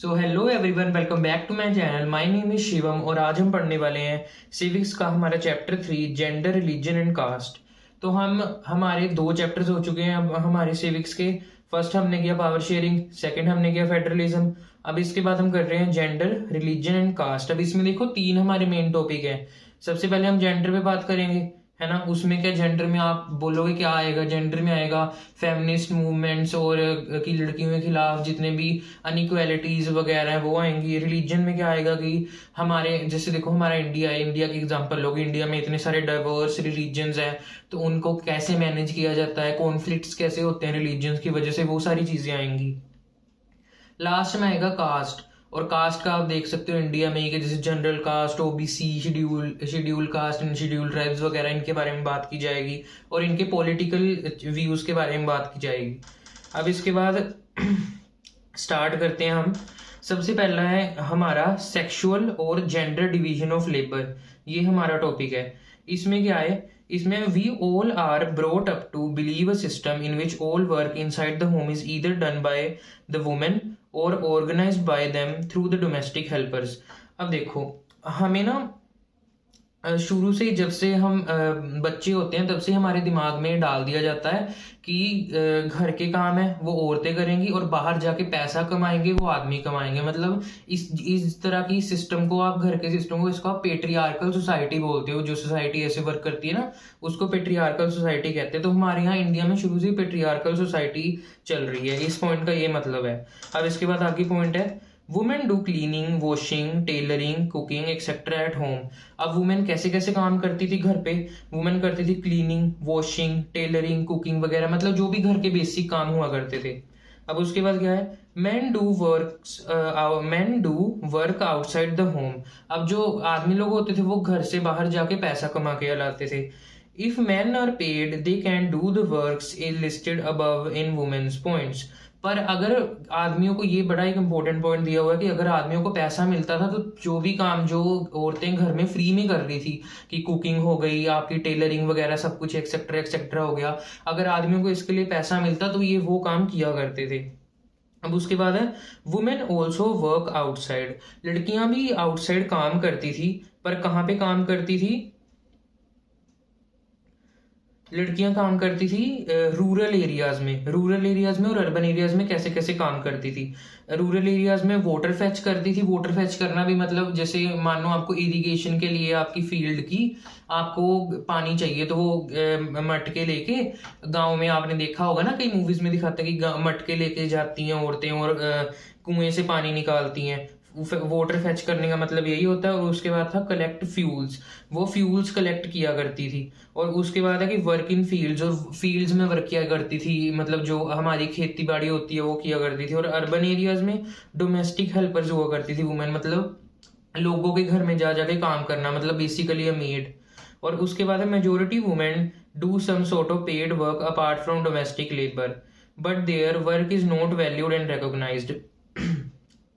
So hello everyone, welcome back to my channel. My name is Shivam और आज हम पढ़ने वाले हैं सिविक्स का हमारा chapter 3 gender religion and caste. तो हम हमारे दो चैप्टर्स हो चुके हैं अब हमारे सिविक्स के। फर्स्ट हमने किया पावर शेयरिंग, सेकंड हमने किया फेडरलिज्म। अब इसके बाद हम कर रहे हैं जेंडर रिलीजन एंड कास्ट। अब इसमें देखो तीन हमारे मेन टॉपिक हैं। सबसे पहले हम जेंडर पे बात करेंगे, है ना। उसमें क्या जेंडर में आप बोलोगे क्या आएगा? जेंडर में आएगा फेमिनिस्ट मूवमेंट्स और कि लड़कियों के खिलाफ जितने भी अनइक्वालिटीज वगैरह है वो आएंगी। रिलीजन में क्या आएगा कि हमारे जैसे देखो हमारा इंडिया है, इंडिया की एग्जांपल लोगे, इंडिया में इतने सारे डाइवर्स रिलीजन्स हैं तो उनको कैसे मैनेज किया जाता है, कॉन्फ्लिक्ट्स कैसे होते हैं रिलीजन्स की वजह से, वो सारी चीजें आएंगी। लास्ट में आएगा कास्ट। और कास्ट का आप देख सकते हो इंडिया में ही कि जैसे general caste, OBC, schedule caste and schedule tribes वगैरह, इनके बारे में बात की जाएगी और इनके पॉलिटिकल व्यूज के बारे में बात की जाएगी। अब इसके बाद स्टार्ट करते हैं हम। सबसे पहला है हमारा सेक्सुअल और जेंडर डिवीजन ऑफ लेबर। ये हमारा टॉपिक है। इसमें क्या है? इसमें we all are brought up to believe a system in which all work inside the home is either done by the women और organised by them through the domestic helpers. अब देखो हमें ना शुरू से ही जब से हम बच्चे होते हैं तब से हमारे दिमाग में डाल दिया जाता है कि घर के काम है वो औरतें करेंगी और बाहर जाके पैसा कमाएंगे वो आदमी कमाएंगे। मतलब इस तरह की सिस्टम को आप, घर के सिस्टम को, इसको आप पेट्रियार्कल सोसाइटी बोलते हो। जो सोसाइटी ऐसे वर्क करती है ना उसको पेट्रियार्कल सोसाइटी कहते हैं। तो हमारे यहाँ इंडिया में शुरू से ही पेट्रियार्कल सोसाइटी चल रही है। इस पॉइंट का ये मतलब है। अब इसके बाद आगे पॉइंट है women do cleaning, washing, tailoring, cooking etcetera at home. अब वुमेन कैसे कैसे काम करती थी घर पे? वुमेन करती थी क्लीनिंग, वॉशिंग, टेलरिंग, कुकिंग वगैरह, मतलब जो भी घर के बेसिक काम हुआ करते थे। अब उसके बाद क्या है? Man do work outside the home. अब जो आदमी लोग होते थे वो घर से बाहर जाके पैसा कमा के लाते थे। If man are paid they can do the works listed above in women's points. पर अगर आदमियों को, ये बड़ा एक इंपॉर्टेंट पॉइंट दिया हुआ है कि अगर आदमियों को पैसा मिलता था तो जो भी काम जो औरतें घर में फ्री में कर रही थी, कि कुकिंग हो गई, आपकी टेलरिंग वगैरह सब कुछ एक्सेट्रा एक्सेट्रा हो गया, अगर आदमियों को इसके लिए पैसा मिलता तो ये वो काम किया करते थे। अब उसके बाद है वुमेन ऑल्सो वर्क आउटसाइड। लड़कियां भी आउटसाइड काम करती थी, पर कहाँ पे काम करती थी? लड़कियां काम करती थी रूरल एरियाज में। रूरल एरियाज में और अर्बन एरियाज में कैसे कैसे काम करती थी? रूरल एरियाज में वाटर फेच करती थी। वाटर फेच करना भी मतलब जैसे मान लो आपको इरिगेशन के लिए आपकी फील्ड की आपको पानी चाहिए तो वो मटके लेके, गांव में आपने देखा होगा ना कई मूवीज में दिखाते हैं कि मटके लेके जाती हैं औरतें और कुएं से पानी निकालती हैं। वाटर फेच करने का मतलब यही होता है। और उसके बाद था कलेक्ट फ्यूल्स। वो फ्यूल्स कलेक्ट किया करती थी। और उसके बाद है कि वर्क इन फील्ड्स, और फील्ड्स में वर्क किया करती थी, मतलब जो हमारी खेती बाड़ी होती है वो किया करती थी। और अर्बन एरियाज में डोमेस्टिक हेल्पर्स हुआ करती थी वुमेन, मतलब लोगों के घर में जा जाके काम करना, मतलब बेसिकली अ मेड। और उसके बाद है majority women do some sort of paid work apart from domestic labour but their work is not valued and recognised.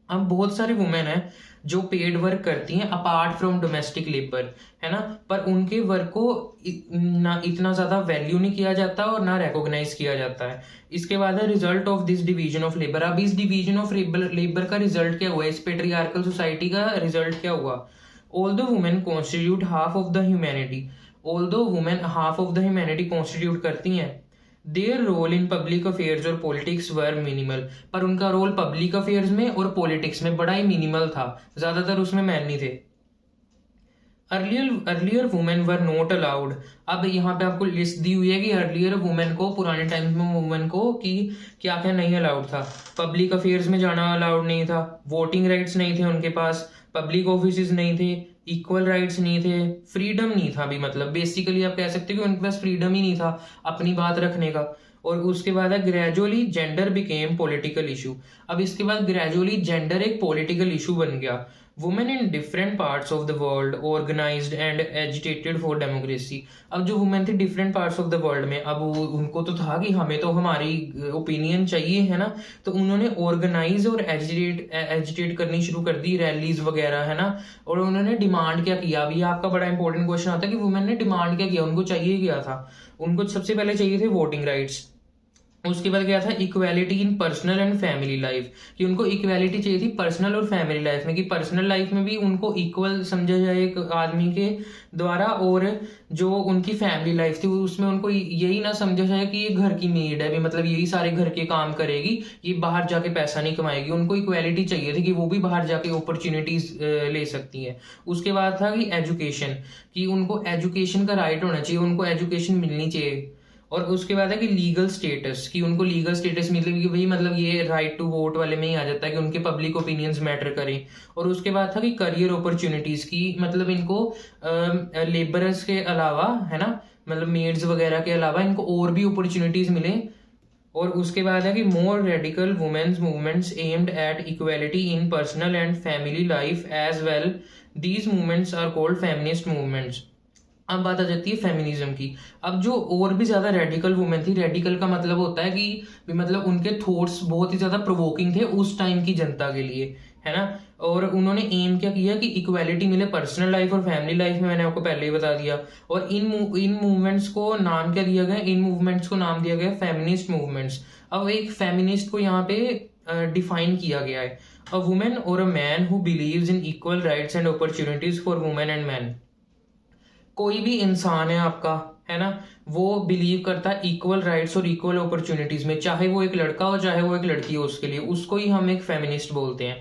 अब बहुत सारे वुमेन हैं जो पेड वर्क करती हैं अपार्ट फ्रॉम डोमेस्टिक लेबर, है ना, पर उनके वर्क को ना इतना ज्यादा वैल्यू नहीं किया जाता और ना रिकॉग्नाइज किया जाता है। इसके बाद है result of this division of labour. अब इस डिवीजन ऑफ लेबर का रिजल्ट क्या हुआ? इस पेट्रियार्कल सोसाइटी का रिजल्ट क्या हुआ? All the women constitute half of the humanity. Although women half of the humanity constitute करती हैं। Their role in public affairs और पॉलिटिक्स वर मिनिमल। पर उनका रोल पब्लिक अफेयर्स में और पॉलिटिक्स में बड़ा ही मिनिमल था, ज्यादातर उसमें मैन नहीं थे। Earlier women were not allowed. अब यहाँ पे आपको लिस्ट दी हुई है कि अर्लियर वुमेन को, पुराने टाइम्स में वुमेन को कि क्या क्या नहीं अलाउड था। पब्लिक अफेयर्स में जाना अलाउड नहीं था, वोटिंग राइट्स नहीं थे उनके पास, पब्लिक ऑफिस नहीं थे, इक्वल राइट्स नहीं थे, फ्रीडम नहीं था भी। मतलब बेसिकली आप कह सकते हो कि उनके पास फ्रीडम ही नहीं था अपनी बात रखने का। और उसके बाद है gradually gender became political issue. अब इसके बाद ग्रेजुअली जेंडर एक पॉलिटिकल इशू बन गया। Women in different parts of the world organised and agitated for democracy. अब जो वुमेन थी different parts of the world में, अब उनको तो था कि हमें तो हमारी ओपिनियन चाहिए, है ना, तो उन्होंने ऑर्गेनाइज और एजिटेट करनी शुरू कर दी, रैलीज वगैरह, है ना। और उन्होंने डिमांड क्या किया? अभी आपका बड़ा इंपॉर्टेंट क्वेश्चन आता है कि वुमेन ने डिमांड क्या किया, उनको चाहिए क्या था? उनको सबसे पहले चाहिए थे वोटिंग राइट्स। उसके बाद क्या था, equality in personal and family life, कि उनको इक्वालिटी चाहिए थी पर्सनल और फैमिली लाइफ में, कि पर्सनल लाइफ में भी उनको इक्वल समझा जाए एक आदमी के द्वारा, और जो उनकी फैमिली लाइफ थी उसमें उनको यही ना समझा जाए कि ये घर की मेड है भी, मतलब यही सारे घर के काम करेगी, ये बाहर जाके पैसा नहीं कमाएगी। उनको इक्वालिटी चाहिए थी कि वो भी बाहर जाके अपॉर्चुनिटीज ले सकती है। उसके बाद था कि एजुकेशन, कि उनको एजुकेशन का राइट होना चाहिए, उनको एजुकेशन मिलनी चाहिए। और उसके बाद है कि लीगल स्टेटस, कि उनको लीगल स्टेटस मतलब कि भाई मतलब ये राइट टू वोट वाले में ही आ जाता है कि उनके पब्लिक ओपिनियंस मैटर करें। और उसके बाद था कि करियर अपॉर्चुनिटीज की, मतलब इनको लेबरर्स के अलावा, है ना, मतलब मेड्स वगैरह के अलावा इनको और भी अपॉर्चुनिटीज मिले। और उसके बाद है कि more radical women's movements aimed at equality in personal and family life as well, these movements are called feminist movements. अब बात आ जाती है फेमिनिज्म की। अब जो और भी ज्यादा रेडिकल वुमेन थी, रेडिकल का मतलब होता है कि मतलब उनके थॉट्स बहुत ही ज्यादा प्रोवोकिंग थे उस टाइम की जनता के लिए, है ना। और उन्होंने एम क्या किया कि इक्वालिटी मिले पर्सनल लाइफ और फैमिली लाइफ में, मैंने आपको पहले ही बता दिया। और इन मूवमेंट्स को नाम क्या दिया गया, इन मूवमेंट्स को नाम दिया गया फेमिनिस्ट मूवमेंट्स। अब एक फेमिनिस्ट को यहाँ पे डिफाइन किया गया है, अ वुमेन और a man who believes in equal rights and opportunities for women and man. कोई भी इंसान है आपका, है ना, वो बिलीव करता है इक्वल राइट्स और इक्वल अपॉर्चुनिटीज में, चाहे वो एक लड़का हो चाहे वो एक लड़की हो, उसके लिए उसको ही हम एक फेमिनिस्ट बोलते हैं।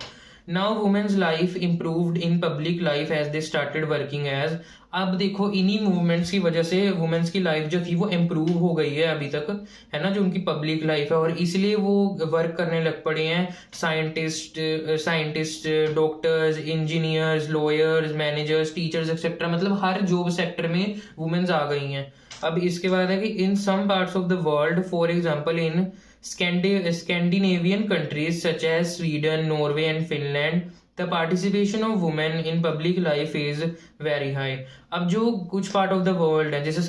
Now women's life improved in public life as they started working as. अब देखो इन्हीं मूवमेंट्स की वजह से वुमेन्स की लाइफ जो थी वो इम्प्रूव हो गई है अभी तक, है ना, जो उनकी पब्लिक लाइफ है, और इसलिए वो वर्क करने लग पड़े हैं। Scientist, doctors, engineers, lawyers, managers, teachers et cetera, मतलब हर जॉब सेक्टर में वुमेन्स आ गई हैं। अब इसके बाद है कि in some parts of the world, for example in Scandinavian countries such as Sweden, Norway, and Finland, the participation of women in public life is very high. अब जो कुछ पार्ट ऑफ द वर्ल्ड है, जैसे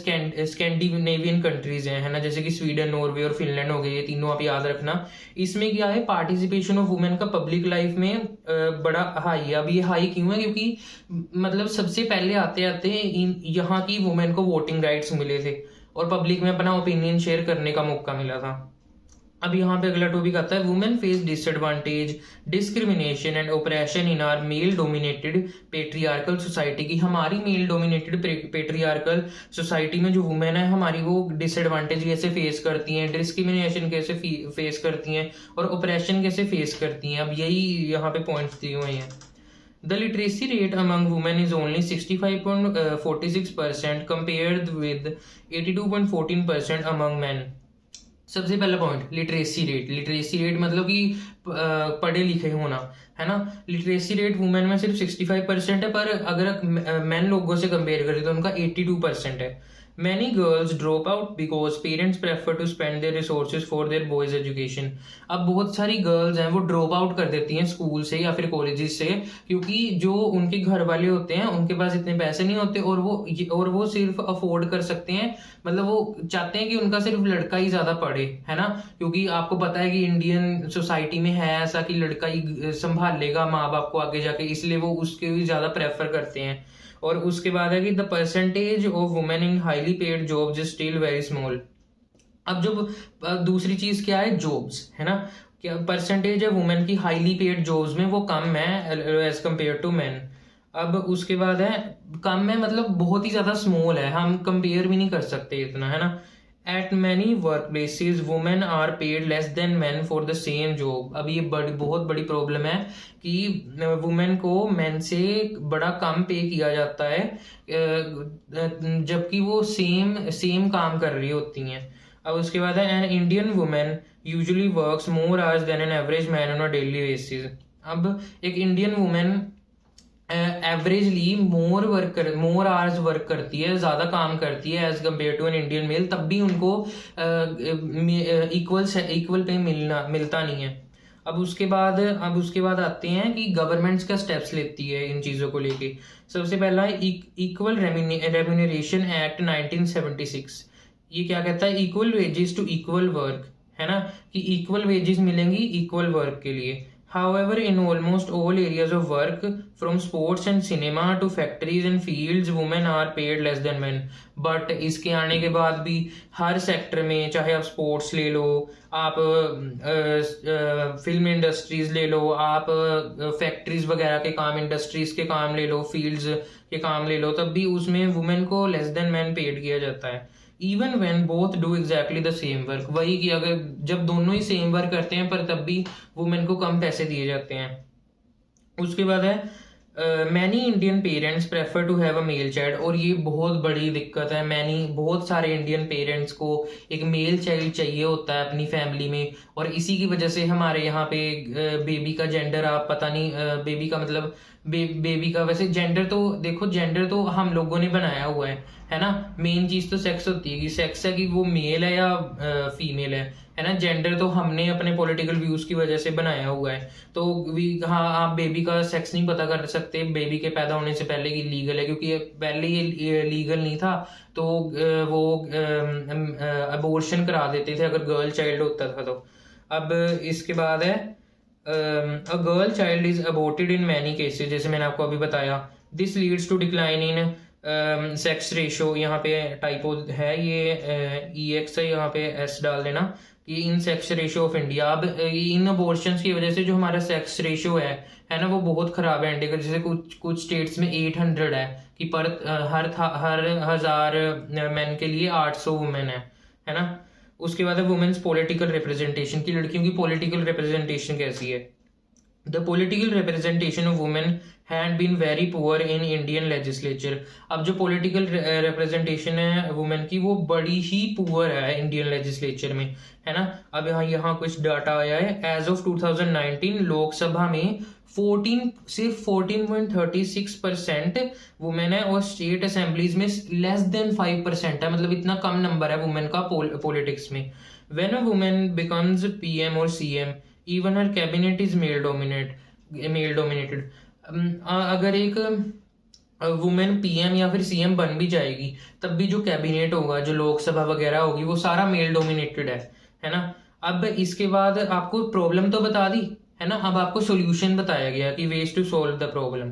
Scandinavian countries हैं, है ना, जैसे कि स्वीडन, नॉर्वे और फिनलैंड हो गए, ये तीनों आप याद रखना। इसमें क्या है, पार्टिसिपेशन ऑफ वुमेन का पब्लिक लाइफ में बड़ा हाई है। अब ये हाई क्यों है, क्योंकि मतलब सबसे पहले आते आते यहाँ की वुमेन को वोटिंग राइट्स मिले थे और पब्लिक में अपना ओपिनियन शेयर करने का मौका मिला था। अब यहाँ पे अगला टॉपिक आता है, women face disadvantage, discrimination and oppression in are male dominated patriarchal society. की हमारी मेल डोमिनेटेड पेट्रियार्कल सोसाइटी में जो वुमेन है हमारी, वो डिसएडवांटेज कैसे फेस करती हैं, डिस्क्रिमिनेशन कैसे फेस करती हैं, और ओप्रेशन कैसे फेस करती हैं। अब यही यहाँ पे पॉइंट्स दिए हुए हैं। The literacy rate among women is only 65.46% compared with 82.14% among men. सबसे पहला point, literacy rate. Literacy rate मतलब कि पढ़े लिखे होना, है ना। लिटरेसी रेट वुमेन में सिर्फ 65% है, पर अगर मैन लोगों से कंपेयर करें तो उनका 82% है। Many girls drop out because parents prefer to spend their resources for their boys education. अब बहुत सारी गर्ल्स हैं वो ड्रॉप आउट कर देती हैं स्कूल से या फिर कॉलेजेस से, क्योंकि जो उनके घर वाले होते हैं उनके पास इतने पैसे नहीं होते, और वो सिर्फ अफोर्ड कर सकते हैं, मतलब वो चाहते हैं कि उनका सिर्फ लड़का ही ज्यादा पढ़े, है ना। क्योंकि आपको पता है कि इंडियन सोसाइटी में है ऐसा कि लड़का ही संभाल लेगा माँ बाप को आगे जाके, इसलिए वो उसके भी ज्यादा प्रेफर करते हैं। और उसके बाद है कि the percentage of women in highly paid jobs is still very small. अब जो दूसरी चीज क्या है, जॉब्स, है ना, क्या परसेंटेज है वुमेन की हाईली पेड जॉब्स में, वो कम है एज कम्पेयर टू मैन। अब उसके बाद है, कम है मतलब बहुत ही ज्यादा स्मॉल है, हम कंपेयर भी नहीं कर सकते इतना, है ना। At many work places women are paid less than man for the same job. अब ये बहुत बड़ी प्रॉब्लम है कि वुमेन को मैन से बड़ा कम पे किया जाता है, जबकि वो सेम काम कर रही होती हैं। अब उसके बाद है, an Indian women usually works more hours than an average man on a daily basis. अब एक Indian women averagely more hours work करती है, ज्यादा काम करती है as compare to an Indian male, तब भी उनको इक्वल पे मिलता नहीं है। अब उसके बाद आते हैं कि गवर्नमेंट्स का स्टेप्स लेती है इन चीजों को लेके। सबसे पहला है इक्वल रेम्यूनरेशन एक्ट 1976। ये क्या कहता है, equal wages to equal work, है ना, कि इक्वल वेजेस मिलेंगी इक्वल वर्क के लिए। However, in almost all areas of work, from sports and cinema to factories and fields, women are paid less than men. But इसके आने के बाद भी हर सेक्टर में, चाहे आप स्पोर्ट्स ले लो, आप फिल्म इंडस्ट्रीज ले लो, आप फैक्ट्रीज वगैरह के काम, इंडस्ट्रीज के काम ले लो, फील्ड्स के काम ले लो, तब भी उसमें वुमेन को लेस देन मैन पेड किया जाता है। Even when both do exactly the same work, वही कि अगर जब दोनों ही सेम वर्क करते हैं पर तब भी वुमेन को कम पैसे दिए जाते हैं। उसके बाद है many Indian parents prefer to have a male child, और ये बहुत बड़ी दिक्कत है। बहुत सारे इंडियन पेरेंट्स को एक मेल चाइल्ड चाहिए होता है अपनी फैमिली में, और इसी की वजह से हमारे यहाँ पे बेबी का जेंडर, आप पता नहीं बेबी का मतलब बेबी का, वैसे जेंडर तो देखो, जेंडर तो हम लोगों ने बनाया हुआ है ना। मेन चीज तो सेक्स होती है कि सेक्स है कि वो मेल है या फीमेल है ना। जेंडर तो हमने अपने पॉलिटिकल व्यूज की वजह से बनाया हुआ है। तो हाँ, आप बेबी का सेक्स नहीं पता कर सकते बेबी के पैदा होने से पहले, की लीगल है, क्योंकि पहले ये लीगल नहीं था। तो वो अबॉर्शन करा देते थे अगर गर्ल चाइल्ड होता था तो। अब इसके बाद है a girl child is aborted in many cases, जैसे मैंने आपको अभी बताया। This leads to decline in sex ratio, यहाँ पे टाइपो है, ये EX है, यहाँ पे S डाल देना, कि इन सेक्स रेशो ऑफ इंडिया। अब इन अबॉर्शंस की वजह से जो हमारा सेक्स रेशो है ना, वो बहुत खराब है इंडिया का। जैसे कुछ स्टेट्स में 800 है कि पर हर 1000 मैन के लिए 800 वुमेन है ना। उसके बाद है वुमेन्स पॉलिटिकल रिप्रेजेंटेशन, की लड़कियों की पॉलिटिकल रिप्रेजेंटेशन कैसी है। The political representation of women had been very poor in Indian legislature. अब जो political representation है women की, वो बड़ी ही poor है इंडियन legislature में, है ना। अब यहाँ कुछ डाटा आया है। As of 2019 लोकसभा में सिर्फ 14.36% वुमेन है, और स्टेट असेंबलीज में लेस देन 5% है। मतलब इतना कम नंबर है वुमेन का पॉलिटिक्स में। When a woman becomes PM or CM, even her cabinet is male dominated. अगर एक वुमेन PM या फिर CM बन भी जाएगी, तब भी जो कैबिनेट होगा, जो लोकसभा वगैरह होगी, वो सारा मेल डोमिनेटेड है ना। अब इसके बाद आपको प्रॉब्लम तो बता दी है ना, अब आपको सोल्यूशन बताया गया कि way to solve the problem.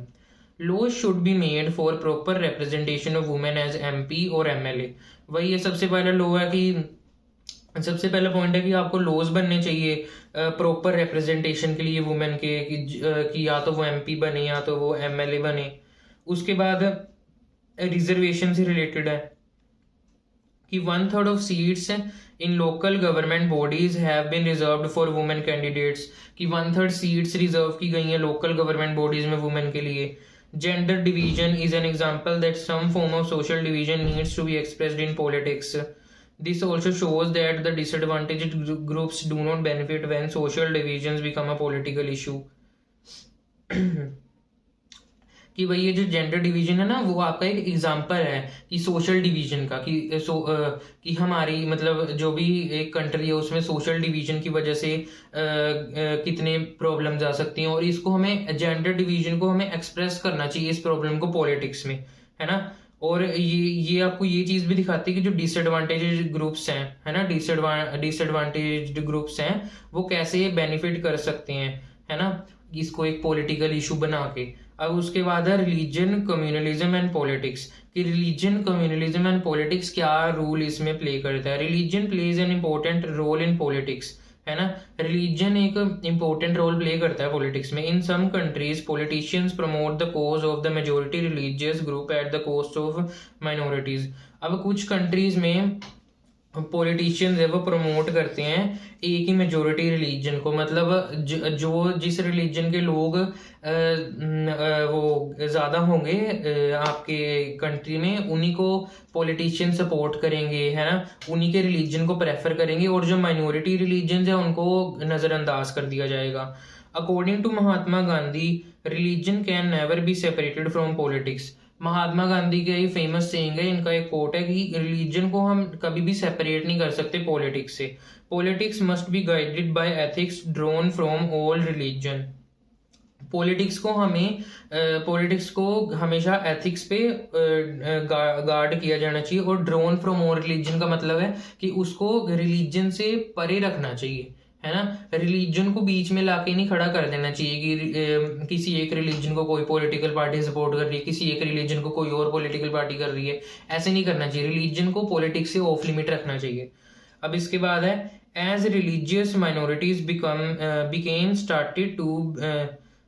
Laws should be made for proper representation of women as MP और MLA। वही है, सबसे पहला लॉ है कि सबसे पहला पॉइंट है कि आपको लॉज बनने चाहिए प्रॉपर रिप्रेजेंटेशन के लिए वुमेन के, कि या तो वो MP बने या तो वो MLA बने। उसके बाद रिजर्वेशन से रिलेटेड है कि 1/3 of seats in local government bodies have been reserved for women candidates, कि 1/3 सीट्स रिजर्व की गई हैं लोकल गवर्नमेंट बॉडीज में वुमेन के लिए। Gender division is an example that some form of social division needs to be expressed in politics. This also shows that the disadvantaged groups do not benefit when social divisions become a political issue. कि भाई ये जो gender division है ना, वो आपका एक example है कि सोशल डिवीजन का, कि हमारी मतलब जो भी एक कंट्री है उसमें सोशल डिवीजन की वजह से कितने प्रॉब्लम्स आ सकती हैं, और इसको हमें जेंडर डिवीजन को हमें एक्सप्रेस करना चाहिए, इस प्रॉब्लम को पॉलिटिक्स में, है ना। और ये आपको ये चीज भी दिखाती है कि जो डिसएडवांटेजेड ग्रुप्स हैं, है ना, डिसएडवांटेज्ड ग्रुप्स हैं, वो कैसे बेनिफिट कर सकते हैं, है ना, इसको एक पॉलिटिकल इशू बना के। अब उसके बाद है रिलीजन, कम्युनलिज्म एंड पॉलिटिक्स, कि रिलीजन, कम्युनलिज्म एंड पॉलिटिक्स क्या रोल इसमें प्ले करता है। Religion plays an important role in politics, है ना। रिलीजन एक इंपॉर्टेंट रोल प्ले करता है पॉलिटिक्स में। In some countries politicians promote the cause of the majority religious group at the cost of minorities. अब कुछ कंट्रीज में पॉलिटिशियंस है वो प्रमोट करते हैं एक ही मेजोरिटी रिलीजन को, मतलब जो जिस रिलीजन के लोग वो ज्यादा होंगे आपके कंट्री में, उन्हीं को पॉलिटिशियन सपोर्ट करेंगे, है ना, उन्हीं के रिलीजन को प्रेफर करेंगे, और जो माइनॉरिटी रिलीजन है उनको नजरअंदाज कर दिया जाएगा। According to Mahatma Gandhi, religion can never be separated from politics. Mahatma Gandhi का ये फेमस सेइंग है, इनका एक कोट है कि रिलीजन को हम कभी भी सेपरेट नहीं कर सकते पॉलिटिक्स से। Politics must be guided by ethics drawn from all religion. Politics को हमेशा एथिक्स पे गार्ड किया जाना चाहिए, और ड्रॉन फ्रॉम ऑल रिलीजन का मतलब है कि उसको रिलीजन से परे रखना चाहिए, है ना। रिलीजन को बीच में लाके नहीं खड़ा कर देना चाहिए कि किसी एक रिलीजन को कोई पॉलिटिकल पार्टी सपोर्ट कर रही है, किसी एक रिलीजन को कोई और पॉलिटिकल पार्टी कर रही है, ऐसे नहीं करना चाहिए। रिलीजन को पॉलिटिक्स से ऑफ लिमिट रखना चाहिए। अब इसके बाद है as religious minorities became started to,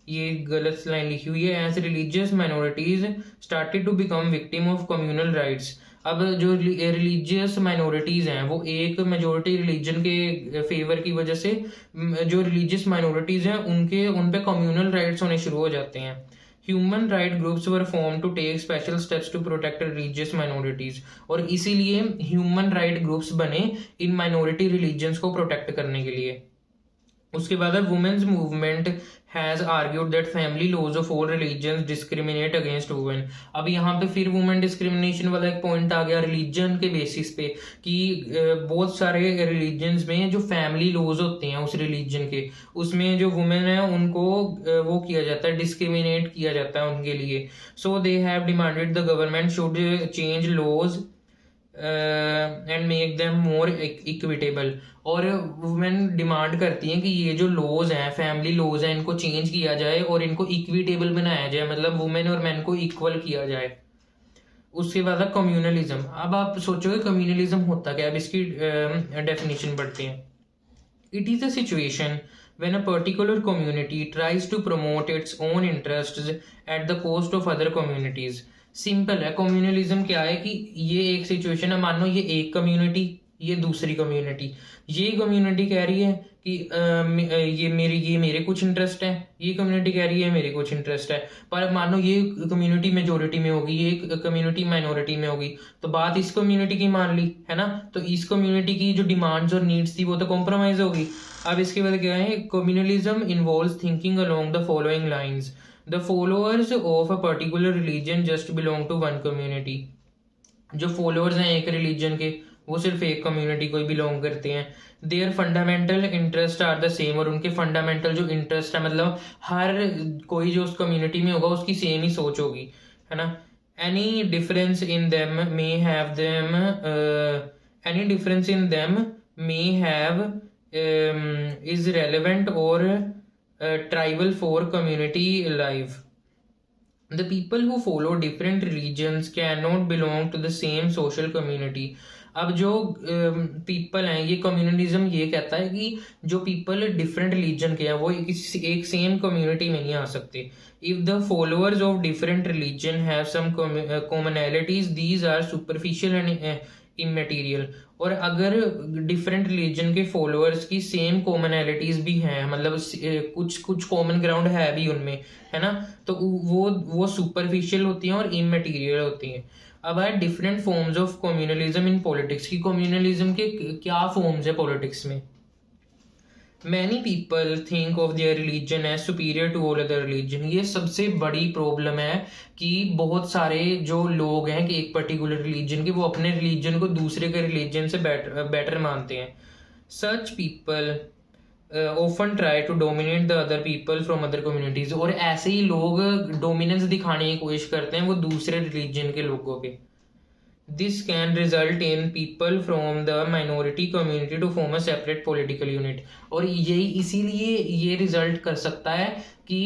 ये गलत लाइन लिखी हुई है, as religious minorities started to become victim of communal riots. अब जो रिलीजियस माइनॉरिटीज हैं वो एक मेजोरिटी रिलीजन के फेवर की वजह से जो रिलीजियस माइनॉरिटीज हैं उन पे कम्युनल राइट्स होने शुरू हो जाते हैं। Human right groups were form to take special steps to protect religious minorities, और इसीलिए ह्यूमन राइट ग्रुप्स बने इन माइनॉरिटी रिलीजन्स को प्रोटेक्ट करने के लिए। उसके बाद women's movement has argued that family laws of all religions discriminate against women. अब यहाँ पे फिर वुमेन डिस्क्रिमिनेशन वाला एक पॉइंट आ गया रिलीजन के बेसिस पे कि बहुत सारे रिलीजन्स में जो फैमिली लॉज होते हैं उस रिलीजन के, उसमें जो वुमेन है उनको वो किया जाता है, डिस्क्रिमिनेट किया जाता है उनके लिए। So they have demanded the government should change laws and make them more equitable. और वुमेन डिमांड करती हैं कि ये जो लॉज हैं, फैमिली लॉज हैं, इनको चेंज किया जाए और इनको इक्विटेबल बनाया जाए, मतलब वुमेन और मैन को इक्वल किया जाए। उसके बाद है कम्युनलिज्म। अब आप सोचोगे कम्युनलिज्म होता क्या है, अब इसकी डेफिनेशन पढ़ते हैं। It is a situation when a particular community tries to promote its own interests at the cost of other communities। Simple है, कम्युनलिज्म क्या है कि ये एक सिचुएशन है, मान लो ये एक कम्युनिटी, ये दूसरी कम्युनिटी, ये कम्युनिटी कह रही है कि ये मेरे कुछ इंटरेस्ट है, ये कम्युनिटी कह रही है मेरे कुछ इंटरेस्ट है, पर मान लो ये कम्युनिटी मेजोरिटी में होगी, ये कम्युनिटी माइनॉरिटी में होगी, तो बात इस कम्युनिटी की मान ली है ना, तो इस कम्युनिटी की जो डिमांड्स और नीड्स थी वो तो कॉम्प्रोमाइज होगी। अब इसके बाद क्या है, communalism involves thinking along the following lines. The followers of a particular religion just belong to one community. जो फॉलोअर्स हैं एक रिलीजन के वो सिर्फ एक कम्युनिटी को ही बिलोंग करते हैं। Their fundamental interest are the same, और उनके फंडामेंटल जो इंटरेस्ट है, मतलब हर कोई जो उस कम्युनिटी में होगा उसकी सेम ही सोच होगी, है ना। Any difference in them may have them any difference in them may have is relevant or tribal for community life। The people who follow different religions cannot belong to the same social community। अब जो people हैं, ये communalism ये कहता है कि जो people different religion के हैं वो एक सेम कम्युनिटी में नहीं आ सकते। If the followers of different religion have some commonalities these are superficial and immaterial. और अगर डिफरेंट रिलीजन के फॉलोअर्स की सेम कॉमनैलिटीज भी हैं, मतलब कुछ कुछ कॉमन ग्राउंड है भी उनमें, है ना, तो वो सुपरफिशियल होती हैं और इमटेरियल होती हैं। अब है different forms of communalism in politics की कम्युनलिज्म के क्या फॉर्म्स है पॉलिटिक्स में। Many people think of their religion as superior to all other religion. ये सबसे बड़ी प्रॉब्लम है कि बहुत सारे जो लोग हैं कि एक पर्टिकुलर रिलीजन के, वो अपने रिलीजन को दूसरे के रिलीजन से बेटर मानते हैं। Such people often try to dominate the other people from other communities. और ऐसे ही लोग डोमिनेंस दिखाने की कोशिश करते हैं वो दूसरे रिलीजन के लोगों पे। This can result in people from the minority community to form a separate political unit। और यही इसीलिए ये रिजल्ट कर सकता है कि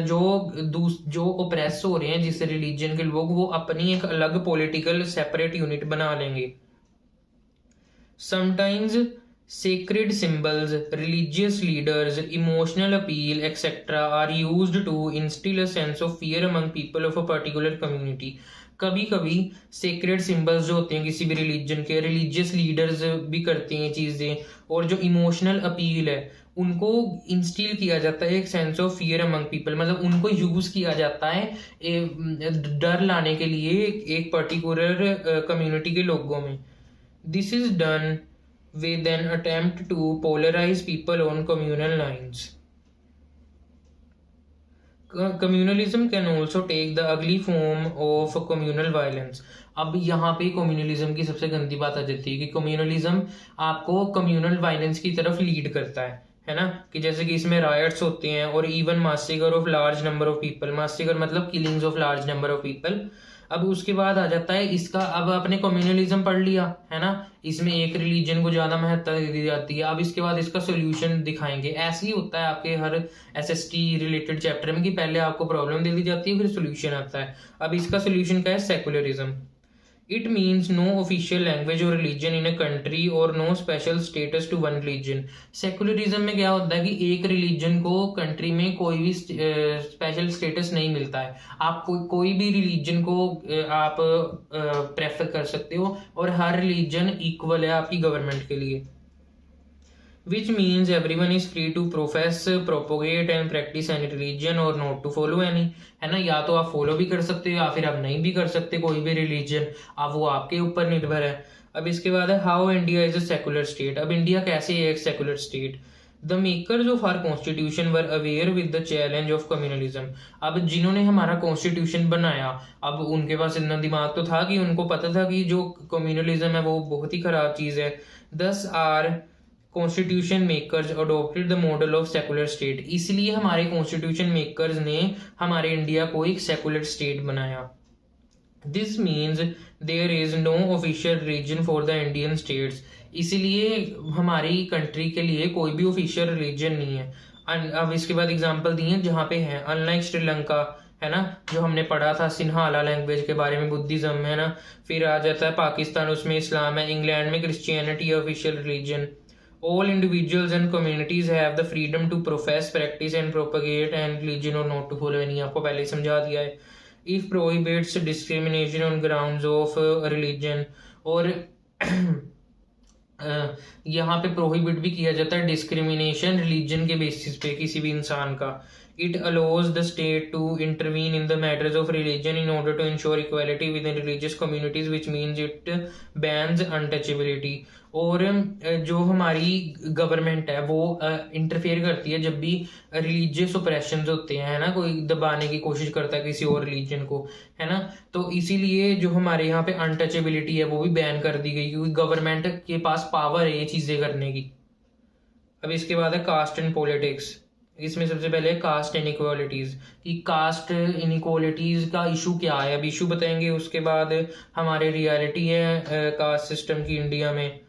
जो ओप्रेस हो रहे हैं जिस रिलीजन के लोग, वो अपनी एक अलग पॉलिटिकल सेपरेट यूनिट बना लेंगे। Sometimes sacred symbols, religious leaders, emotional appeal, etc. are used to instill a sense of fear among people of a particular community। कभी कभी सेक्रेड सिंबल्स जो होते हैं किसी भी रिलीजन के, रिलीजियस लीडर्स भी करते हैं चीज़ें, और जो इमोशनल अपील है उनको इंस्टिल किया जाता है एक sense of fear among people, मतलब उनको यूज किया जाता है डर लाने के लिए एक पर्टिकुलर कम्युनिटी के लोगों में। This is done with an attempt to polarise people on communal lines. Communalism can also take the ugly form of communal violence. अब यहाँ पे कम्युनलिज्म की सबसे गंदी बात आ जाती है कि कम्युनलिज्म आपको कम्युनल वायलेंस की तरफ लीड करता है ना, कि जैसे कि इसमें रायट्स होते हैं और even massacre of large number of people. Massacre मतलब killings of large number of people. अब उसके बाद आ जाता है इसका, अब आपने कम्युनलिज्म पढ़ लिया है ना, इसमें एक रिलीजन को ज्यादा महत्ता दी जाती है। अब इसके बाद इसका सोल्यूशन दिखाएंगे। ऐसे ही होता है आपके हर एसएसटी रिलेटेड चैप्टर में कि पहले आपको प्रॉब्लम दे दी जाती है फिर सोल्यूशन आता है। अब इसका सोल्यूशन क्या है? Secularism. It means no official language or religion in a country or no special status to one religion. Secularism में क्या होता है कि एक रिलीजन को कंट्री में कोई भी स्पेशल स्टेटस नहीं मिलता है। आप कोई भी रिलीजन को आप प्रेफर कर सकते हो और हर रिलीजन इक्वल है आपकी गवर्नमेंट के लिए। Which means everyone is free to profess, propagate and practice any religion or not to follow any, है ना। या तो आप फॉलो भी कर सकते हो या फिर आप नहीं भी कर सकते कोई भी रिलीजन, अब वो आपके ऊपर निर्भर है। अब इसके बाद है how India is a secular state. अब इंडिया कैसे है एक secular state? The makers of our constitution were aware with the challenge of communalism. अब जिन्होंने हमारा कॉन्स्टिट्यूशन बनाया, अब उनके पास इतना दिमाग तो था कि उनको पता था कि जो कम्युनलिज्म है वो बहुत ही खराब चीज है। Thus our constitution makers adopted the model of secular state. इसलिए हमारे कॉन्स्टिट्यूशन मेकर्स ने हमारे इंडिया को एक सेकुलर स्टेट बनाया। This means there is no official religion for the Indian states. इसलिए हमारी कंट्री के लिए कोई भी ऑफिशियल रिलीजन नहीं है। अब इसके बाद एग्जांपल दिए जहाँ पे है, अनलाइक श्रीलंका है ना, जो हमने पढ़ा था सिन्हाला लैंग्वेज के बारे में, बुद्धिज्म है ना। फिर आ जाता है पाकिस्तान, उसमें इस्लाम है। इंग्लैंड में Christianity official religion. All individuals and communities have the freedom to profess, practice and propagate and religion or not to follow any। आपको पहले ही समझा दिया है। If prohibits discrimination on grounds of religion, और यहाँ पे प्रोहिबिट भी किया जाता है डिस्क्रिमिनेशन रिलीजन के बेसिस पे किसी भी इंसान का। It allows the state to intervene in the matters of religion in order to ensure equality within religious communities, which means it bans untouchability। और जो हमारी गवर्नमेंट है वो इंटरफेयर करती है जब भी रिलीजियस ओप्रेशन होते हैं, है ना, कोई दबाने की कोशिश करता है किसी और रिलीजन को, है ना। तो इसीलिए जो हमारे यहाँ पे अनटचेबिलिटी है वो भी बैन कर दी गई, क्योंकि गवर्नमेंट के पास पावर है ये चीजें करने की। अब इसके बाद है कास्ट एंड पॉलिटिक्स। इसमें सबसे पहले कास्ट इनइक्वालिटीज, कि कास्ट इनइक्वालिटीज का इशू क्या है, अब इशू बताएंगे। उसके बाद हमारे रियलिटी है कास्ट सिस्टम की इंडिया में।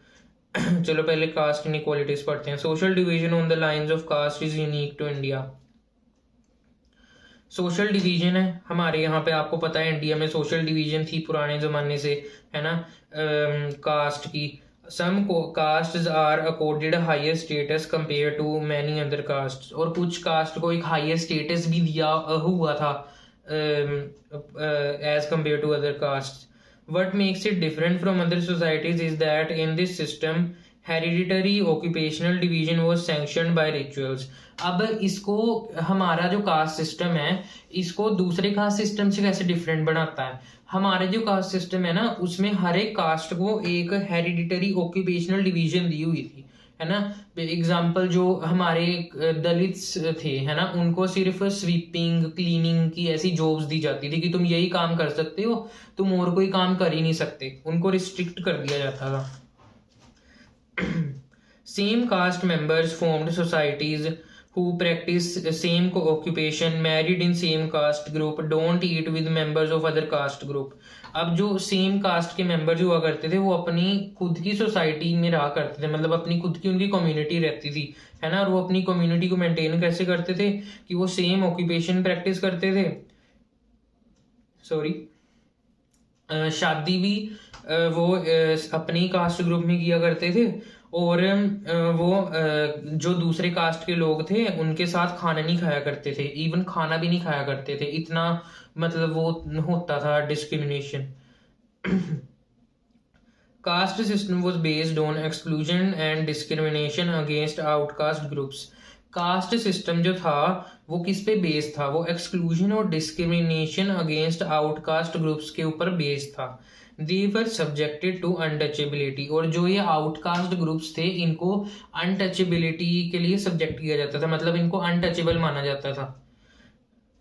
चलो पहले कास्ट इनइक्वालिटीज पढ़ते हैं। Social division on the lines of caste is unique to India. Social division है हमारे यहाँ पे, आपको पता है इंडिया में सोशल डिवीजन थी पुराने जमाने से, है ना, कास्ट की। Some castes are accorded higher status compare to many other caste, और कुछ कास्ट को एक हायर स्टेटस भी दिया हुआ था as compare to other caste. What makes it different from other societies is that in this system hereditary occupational division was sanctioned by rituals। अब इसको हमारा जो कास्ट सिस्टम है इसको दूसरे कास्ट सिस्टम से कैसे डिफरेंट बनाता है? हमारे जो कास्ट सिस्टम है ना उसमें हर एक कास्ट को एक हेरिडिटरी ऑक्यूपेशनल डिवीजन दी हुई थी, है ना। एग्जाम्पल जो हमारे दलित्स थे, है ना, उनको सिर्फ स्वीपिंग क्लीनिंग की ऐसी जॉब्स दी जाती थी कि तुम यही काम कर सकते हो, तुम और कोई काम कर ही नहीं सकते, उनको रिस्ट्रिक्ट कर दिया जाता था। Same caste members formed societies who practice same occupation, married in same caste group, don't eat with members of other caste group। अब जो सेम कास्ट के मेंबर हुआ करते थे वो अपनी खुद की सोसाइटी में रहा करते थे, मतलब अपनी खुद की उनकी कम्युनिटी रहती थी, है ना। और वो अपनी कम्युनिटी को मेंटेन कैसे करते थे कि वो सेम ऑक्यूपेशन प्रैक्टिस करते थे, शादी भी वो अपनी कास्ट ग्रुप में किया करते थे, और वो जो दूसरे कास्ट के लोग थे उनके साथ खाना नहीं खाया करते थे, इवन खाना भी नहीं खाया करते थे, इतना मतलब वो होता था discrimination. Caste system was based on exclusion and discrimination against outcast groups. Caste system जो था वो किस पे बेस्ड था? वो एक्सक्लूजन और डिस्क्रिमिनेशन अगेंस्ट आउटकास्ट ग्रुप्स के ऊपर बेस्ड था। They were subjected to untouchability, और जो ये आउटकास्ट ग्रुप्स थे इनको अनटचेबिलिटी के लिए सब्जेक्ट किया जाता था, मतलब इनको अनटचेबल माना जाता था।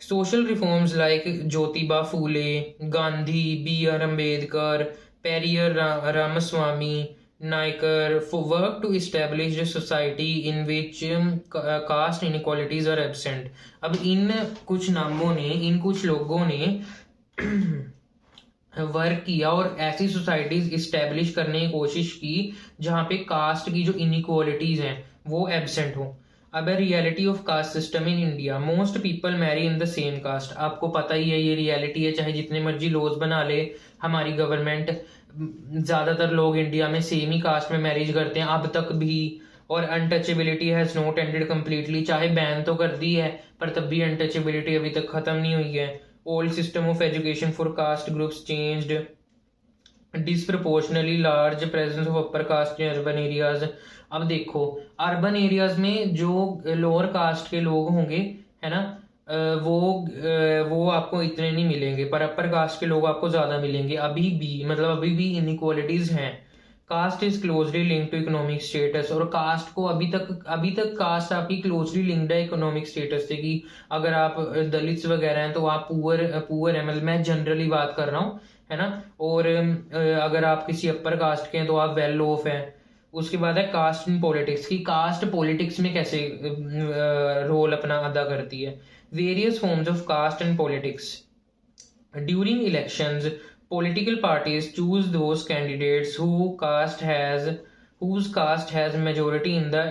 Social reforms like Jyotiba Phule, Gandhi, B.R. Ambedkar, Periyar Ramaswamy, Naicker work to establish a society in which caste inequalities are absent। अब इन कुछ नामों ने, इन कुछ लोगों ने वर्क किया और ऐसी सोसाइटीज इस्टेब्लिश करने की कोशिश की जहाँ पे कास्ट की जो इनइक्वालिटीज हैं वो एब्सेंट हो। अब reality of caste system in India, most people marry in the same caste. आपको पता ही है ये रियलिटी है, चाहे जितने मर्जी लॉज बना ले हमारी गवर्नमेंट, ज्यादातर लोग इंडिया में सेम ही कास्ट में मैरिज करते हैं अब तक भी। और untouchability has not ended completely, चाहे बैन तो कर दी है पर तब भी अनटचेबिलिटी अभी तक खत्म नहीं हुई है। Old system of education for caste groups changed, disproportionately large presence of upper caste in urban areas. अब देखो अर्बन एरियाज में जो लोअर कास्ट के लोग होंगे, है ना, वो आपको इतने नहीं मिलेंगे, पर अपर कास्ट के लोग आपको ज्यादा मिलेंगे अभी भी, मतलब अभी भी इनइक्वालिटीज हैं। Caste is closely linked to economic status, और कास्ट को अभी तक कास्ट आपकी क्लोजली लिंक्ड है इकोनॉमिक स्टेटस से, कि अगर आप दलित्स वगैरह हैं तो आप पुअर है, मतलब मैं जनरली बात कर रहा हूँ, है ना। और अगर आप किसी अपर कास्ट के हैं तो आप वेल ऑफ हैं। उसके बाद है कास्ट इन पॉलिटिक्स, की कास्ट पॉलिटिक्स में कैसे रोल अपना अदा करती है। Various forms of caste and politics, during elections political parties choose those candidates whose caste has majority in the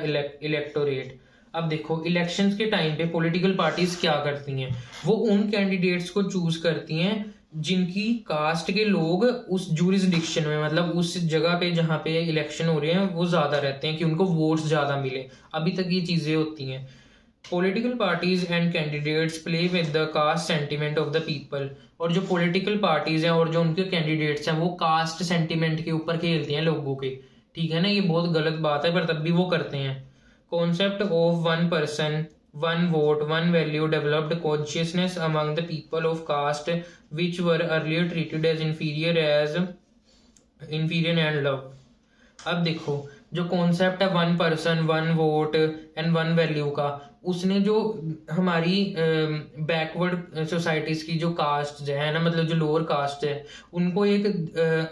electorate। अब देखो इलेक्शंस के टाइम पे पॉलिटिकल पार्टीज क्या करती हैं, वो उन कैंडिडेट्स को चूज करती हैं जिनकी कास्ट के लोग उस जुरिस्डिक्शन में, मतलब उस जगह पे जहाँ पे इलेक्शन हो रहे हैं वो ज्यादा रहते हैं, कि उनको वोट्स ज्यादा मिले। अभी तक ये चीजें होती हैं। Political parties and candidates play with the caste sentiment of the people, और जो पॉलिटिकल पार्टीज हैं और जो उनके कैंडिडेट्स हैं वो कास्ट सेंटिमेंट के ऊपर खेलते हैं लोगों के, ठीक है ना। ये बहुत गलत बात है पर तब भी वो करते हैं। Concept of one person one vote one value developed consciousness among the people of caste which were earlier treated as inferior and low. अब देखो जो कॉन्सेप्ट है one person one vote and one value का, उसने जो हमारी backward societies की जो कास्ट है ना, मतलब जो लोअर कास्ट है, उनको एक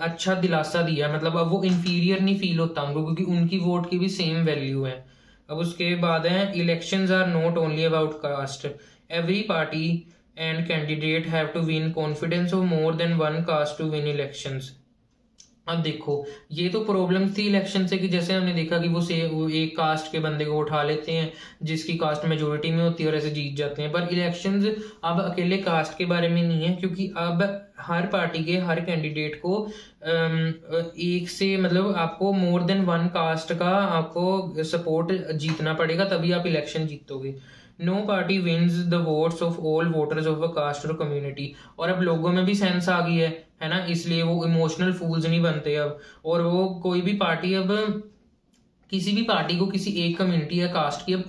अच्छा दिलासा दिया, मतलब अब वो इंफीरियर नहीं फील होता उनको, क्योंकि उनकी वोट की भी सेम वैल्यू है। अब उसके बाद है elections are not only about caste, every party and candidate have to win confidence of more than one caste to win elections. अब देखो ये तो प्रॉब्लम थी इलेक्शन से, कि जैसे हमने देखा कि वो एक कास्ट के बंदे को उठा लेते हैं जिसकी कास्ट मेजोरिटी में होती है और ऐसे जीत जाते हैं। पर इलेक्शंस अब अकेले कास्ट के बारे में नहीं है, क्योंकि अब हर पार्टी के हर कैंडिडेट को एक से, मतलब आपको मोर देन वन कास्ट का आपको सपोर्ट जीतना पड़ेगा, तभी आप इलेक्शन जीतोगे। No party wins the votes of all voters of a caste और कम्युनिटी, और अब लोगों में भी सेंस आ गई है ना, इसलिए वो इमोशनल फूल्स नहीं बनते अब। और वो कोई भी पार्टी अब किसी भी पार्टी को किसी एक कम्युनिटी या कास्ट की अब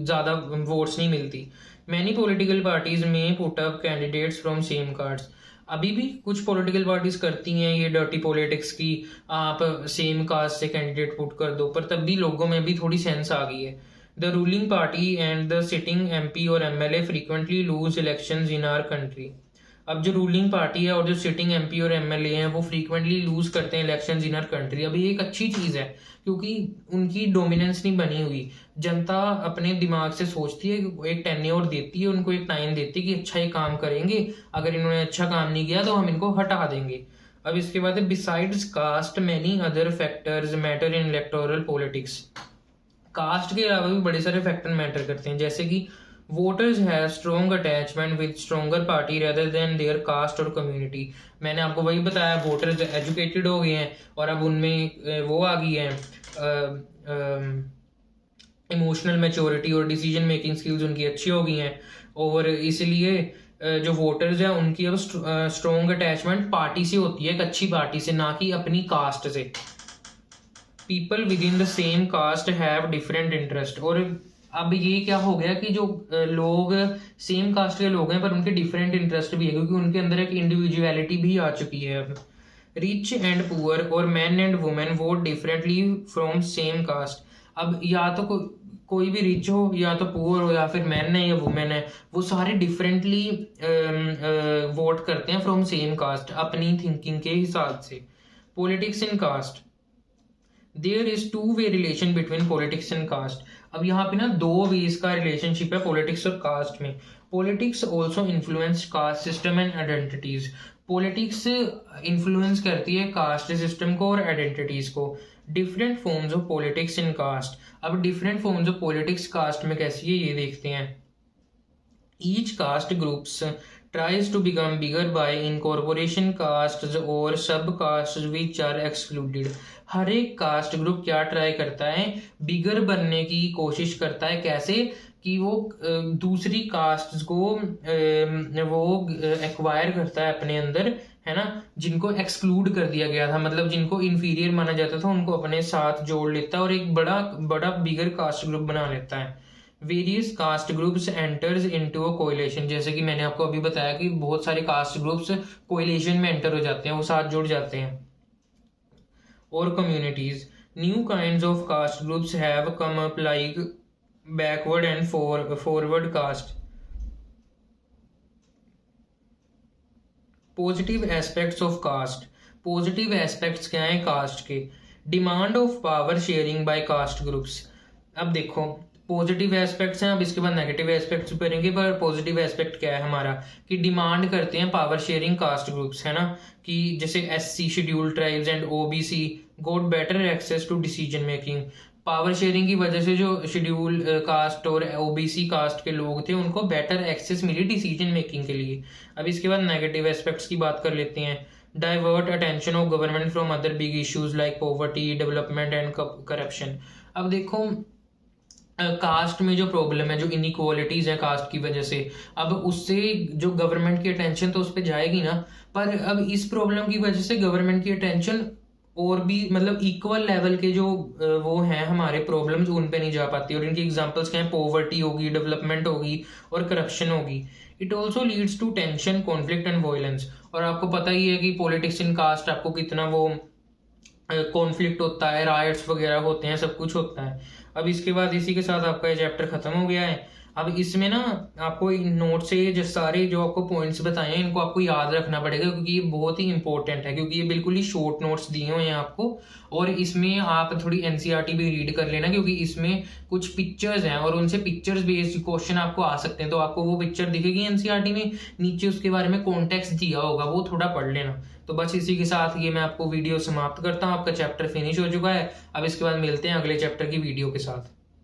ज्यादा वोट्स नहीं मिलती। मैनी पॉलिटिकल पार्टीज में put up candidates from same cards, अभी भी कुछ पॉलिटिकल पार्टीज करती हैं ये डर्टी पॉलिटिक्स की, आप सेम कास्ट से कैंडिडेट पुट कर दो, पर तब भी लोगों में भी थोड़ी सेंस आ गई है। The ruling party and the sitting MP और MLA frequently lose elections in our country। अब जो रूलिंग पार्टी है और जो सिटिंग MP और MLA हैं वो फ्रीक्वेंटली लूज करते हैं इलेक्शंस इन आवर कंट्री। अभी एक अच्छी चीज है, क्योंकि उनकी डोमिनेंस नहीं बनी हुई। जनता अपने दिमाग से सोचती है, एक टेन्योर देती है उनको, एक टाइम देती है कि अच्छा ये काम करेंगे, अगर इन्होंने अच्छा काम नहीं किया तो हम इनको हटा देंगे। अब इसके बाद besides caste many other factors matter in electoral politics. Caste के अलावा भी बड़े सारे फैक्टर मैटर करते हैं, जैसे कि voters have strong attachment with stronger party rather than their caste और कम्युनिटी। मैंने आपको वही बताया, वोटर्स एजुकेटेड हो गए हैं और अब उनमें वो आ गई है इमोशनल मैच्योरिटी और डिसीजन मेकिंग स्किल्स उनकी अच्छी हो गई हैं, और इसलिए जो वोटर्स हैं उनकी अब स्ट्रॉन्ग अटैचमेंट पार्टी से होती है, एक अच्छी पार्टी से, ना कि अपनी कास्ट से। People with in the same cast have different interest, और अब ये क्या हो गया कि जो लोग सेम कास्ट के लोग हैं पर उनके डिफरेंट इंटरेस्ट भी है, क्योंकि उनके अंदर एक इंडिविजुअलिटी भी आ चुकी है अब। रिच एंड पुअर और man and women vote differently from same caste. अब या तो कोई भी रिच हो या तो पुअर हो या फिर मैन है या वुमेन है, वो सारे डिफरेंटली वोट करते हैं फ्रॉम सेम कास्ट अपनी थिंकिंग के हिसाब से। Politics in caste, there is two way relation between politics and caste. अब यहाँ पे ना दो वेज का रिलेशनशिप है पॉलिटिक्स और कास्ट में, politics also influence caste system and identities. Politics influence करती है कास्ट सिस्टम को और आइडेंटिटीज को। Different forms of politics in caste. अब different forms of politics caste में कैसी है ये देखते हैं। Each caste groups tries to become bigger by incorporation castes or sub castes which are excluded। हर एक कास्ट ग्रुप क्या ट्राई करता है, बिगर बनने की कोशिश करता है। कैसे कि वो दूसरी कास्ट को वो एक्वायर करता है अपने अंदर, है ना, जिनको एक्सक्लूड कर दिया गया था, मतलब जिनको इंफीरियर माना जाता था उनको अपने साथ जोड़ लेता है और एक बड़ा बड़ा बिगर कास्ट ग्रुप बना लेता है। Various caste groups enters into a coalition. जैसे कि मैंने आपको अभी बताया कि बहुत सारे कास्ट ग्रुप्स कोएलिशन में एंटर हो जाते हैं, वो साथ जुड़ जाते हैं। और communities, new kinds of caste groups have come up like backward and forward caste. Positive aspects of caste. Positive aspects क्या हैं कास्ट के? Demand of power sharing by caste groups. अब देखो पॉजिटिव एस्पेक्ट्स हैं, अब इसके बाद नेगेटिव एस्पेक्ट्स करेंगे, पर पॉजिटिव एस्पेक्ट क्या है हमारा कि डिमांड करते हैं पावर शेयरिंग कास्ट ग्रुप्स, है ना, कि जैसे SC scheduled tribes and OBC got better access to decision making. Power sharing की वजह से जो शेड्यूल कास्ट और ओबीसी कास्ट के लोग थे उनको बेटर एक्सेस मिली डिसीजन मेकिंग के लिए। अब इसके बाद नेगेटिव एस्पेक्ट्स की बात कर लेते हैं। Divert attention of government from other big issues like poverty, development and corruption. अब देखो कास्ट में जो प्रॉब्लम है, जो इनइक्वालिटीज है कास्ट की वजह से, अब उससे जो गवर्नमेंट की अटेंशन तो उस पर जाएगी ना, पर अब इस प्रॉब्लम की वजह से गवर्नमेंट की अटेंशन और भी मतलब इक्वल लेवल के जो वो हैं हमारे प्रॉब्लम्स उन पे नहीं जा पाती। और इनकी एग्जांपल्स क्या हैं? पॉवर्टी होगी, डेवलपमेंट होगी और करप्शन होगी। It also leads to tension, conflict and violence. और आपको पता ही है कि पॉलिटिक्स इन कास्ट आपको कितना वो कॉन्फ्लिक्ट होता है, राइट्स वगैरह होते हैं, सब कुछ होता है। अब इसके बाद इसी के साथ आपका ये चैप्टर खत्म हो गया है। अब इसमें ना आपको नोट से जो सारे जो आपको पॉइंट्स बताए हैं इनको आपको याद रखना पड़ेगा, क्योंकि ये बहुत ही इंपॉर्टेंट है, क्योंकि ये बिल्कुल ही शॉर्ट नोट्स दिए हुए हैं आपको। और इसमें आप थोड़ी एनसीईआरटी भी रीड कर लेना, क्योंकि इसमें कुछ पिक्चर्स हैं और उनसे पिक्चर्स बेस्ड क्वेश्चन आपको आ सकते हैं। तो आपको वो पिक्चर दिखेगी एनसीईआरटी में, नीचे उसके बारे में कॉन्टेक्स्ट दिया होगा, वो थोड़ा पढ़ लेना। तो बस इसी के साथ ये मैं आपको वीडियो समाप्त करता हूँ। आपका चैप्टर फिनिश हो चुका है। अब इसके बाद मिलते हैं अगले चैप्टर की वीडियो के साथ।